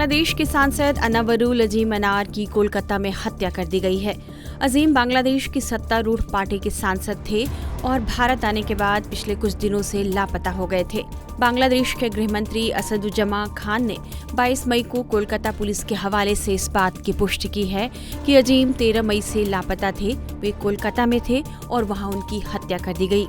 बांग्लादेश के सांसद अनावरुल अजीम अनार की कोलकाता में हत्या कर दी गई है। अजीम बांग्लादेश की सत्तारूढ़ पार्टी के सांसद थे और भारत आने के बाद पिछले कुछ दिनों से लापता हो गए थे। बांग्लादेश के गृह मंत्री असदुज्जमा खान ने 22 मई को कोलकाता पुलिस के हवाले से इस बात की पुष्टि की है कि अजीम 13 मई से लापता थे। वे कोलकाता में थे और वहां उनकी हत्या कर दी गई।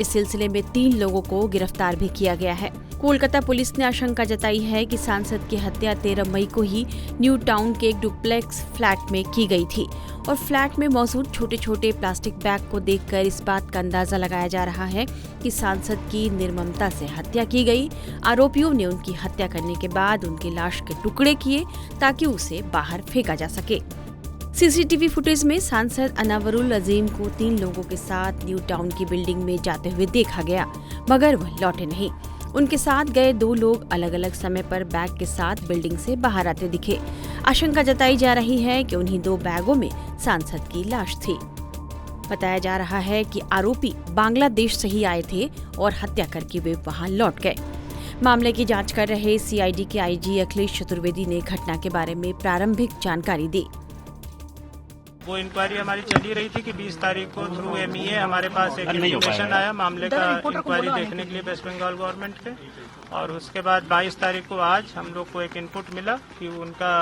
इस सिलसिले में 3 लोगों को गिरफ्तार भी किया गया है। कोलकाता पुलिस ने आशंका जताई है कि सांसद की हत्या 13 मई को ही न्यू टाउन के एक डुप्लेक्स फ्लैट में की गई थी और फ्लैट में मौजूद छोटे छोटे प्लास्टिक बैग को देखकर इस बात का अंदाजा लगाया जा रहा है कि सांसद की निर्ममता से हत्या की गई। आरोपियों ने उनकी हत्या करने के बाद उनकी लाश के टुकड़े किए ताकि उसे बाहर फेंका जा सके। सीसीटीवी फुटेज में सांसद अनावरुल अजीम को 3 लोगों के साथ न्यू टाउन की बिल्डिंग में जाते हुए देखा गया, मगर वह लौटे नहीं। उनके साथ गए 2 लोग अलग अलग समय पर बैग के साथ बिल्डिंग से बाहर आते दिखे। आशंका जताई जा रही है कि उन्हीं 2 बैगों में सांसद की लाश थी। बताया जा रहा है कि आरोपी बांग्लादेश से ही आए थे और हत्या करके वे वहां लौट गए। मामले की जांच कर रहे सीआईडी के आईजी अखिलेश चतुर्वेदी ने घटना के बारे में प्रारंभिक जानकारी दी। वो इंक्वायरी हमारी चली रही थी कि 20 तारीख को थ्रू एमईए हमारे पास एक इन्फॉर्मेशन आया मामले का इंक्वायरी देखने के लिए वेस्ट बंगाल गवर्नमेंट के, और उसके बाद 22 तारीख को आज हम लोग को एक इनपुट मिला कि उनका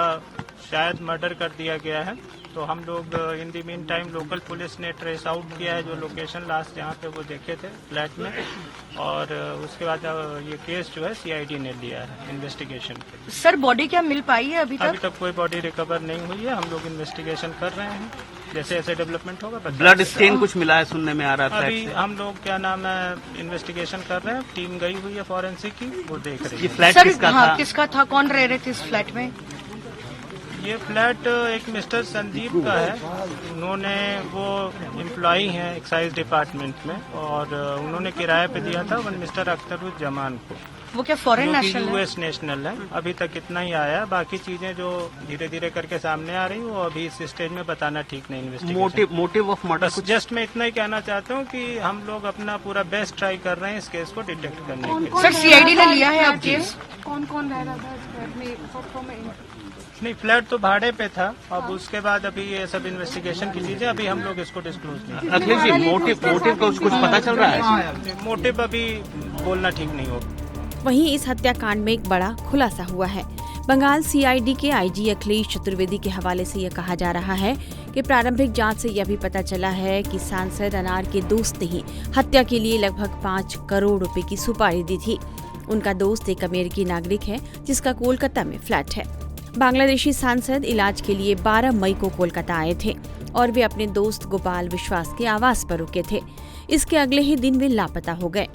शायद मर्डर कर दिया गया है। तो हम लोग इन दी मीन टाइम लोकल पुलिस ने ट्रेस आउट किया है जो लोकेशन लास्ट जहाँ पे वो देखे थे फ्लैट में, और उसके बाद ये केस जो है सीआईडी ने लिया है इन्वेस्टिगेशन के लिए। सर बॉडी क्या मिल पाई है अभी तक कोई बॉडी रिकवर नहीं हुई है। हम लोग इन्वेस्टिगेशन कर रहे हैं, जैसे ऐसे डेवलपमेंट होगा। ब्लड स्टेन कुछ मिला है सुनने में आ रहा था। अभी हम लोग क्या नाम है इन्वेस्टिगेशन कर रहे हैं, टीम गई हुई है फॉरेंसिक की, वो देख रही है। ये फ्लैट किसका था, कौन रह रहे थे इस फ्लैट में? ये फ्लैट एक मिस्टर संदीप का है। उन्होंने वो एम्प्लॉई हैं एक्साइज डिपार्टमेंट में, और उन्होंने किराए पे दिया था वन मिस्टर अख्तरुज्जमान को। वो क्या फॉरेन नेशनल है? यूएस नेशनल है। अभी तक इतना ही आया है, बाकी चीजें जो धीरे धीरे करके सामने आ रही वो अभी इस स्टेज में बताना ठीक नहीं। इन्वेस्टिगेशन मोटिव ऑफ मर्डर बस जस्ट मैं इतना ही कहना चाहता हूँ कि हम लोग अपना पूरा बेस्ट ट्राई कर रहे हैं इस केस को डिटेक्ट करने के लिए। सर सीआईडी ने लिया है अब केस? कौन कौन रह रहा था इस फ्लैट में? नहीं, फ्लैट तो भाड़े पे था। अब उसके बाद अभी ये सब इन्वेस्टिगेशन की चीजें अभी हम लोग इसको डिस्क्लोज नहीं। अखिलेश जी मोटिव का कुछ पता चल रहा है? मोटिव अभी बोलना ठीक नहीं होगा। वहीं इस हत्याकांड में एक बड़ा खुलासा हुआ है। बंगाल सीआईडी के आईजी अखिलेश चतुर्वेदी के हवाले से यह कहा जा रहा है कि प्रारंभिक जांच से यह भी पता चला है कि सांसद अनार के दोस्त ने ही हत्या के लिए लगभग 5 करोड़ रुपए की सुपारी दी थी। उनका दोस्त एक अमेरिकी नागरिक है जिसका कोलकाता में फ्लैट है। बांग्लादेशी सांसद इलाज के लिए 12 मई को कोलकाता आए थे और वे अपने दोस्त गोपाल विश्वास के आवास पर रुके थे। इसके अगले ही दिन वे लापता हो गए।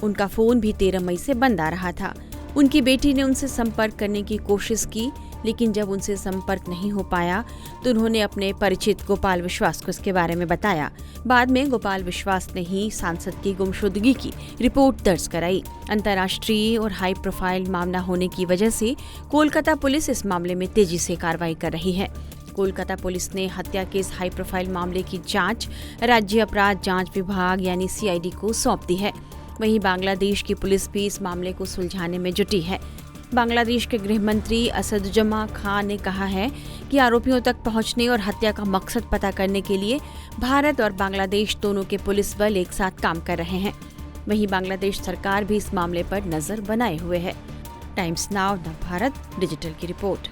उनका फोन भी 13 मई से बंद आ रहा था। उनकी बेटी ने उनसे संपर्क करने की कोशिश की, लेकिन जब उनसे संपर्क नहीं हो पाया तो उन्होंने अपने परिचित गोपाल विश्वास को इसके बारे में बताया। बाद में गोपाल विश्वास ने ही सांसद की गुमशुदगी की रिपोर्ट दर्ज कराई। अंतर्राष्ट्रीय और हाई प्रोफाइल मामला होने की वजह से कोलकाता पुलिस इस मामले में तेजी से कार्रवाई कर रही है। कोलकाता पुलिस ने हत्या के इस हाई प्रोफाइल मामले की जांच राज्य अपराध जांच विभाग यानी सीआईडी को सौंप दी है। वहीं बांग्लादेश की पुलिस भी इस मामले को सुलझाने में जुटी है। बांग्लादेश के गृह मंत्री असदुज्जमा खान ने कहा है कि आरोपियों तक पहुंचने और हत्या का मकसद पता करने के लिए भारत और बांग्लादेश दोनों के पुलिस बल एक साथ काम कर रहे हैं। वहीं बांग्लादेश सरकार भी इस मामले पर नजर बनाए हुए है। टाइम्स नाउ नव भारत डिजिटल की रिपोर्ट।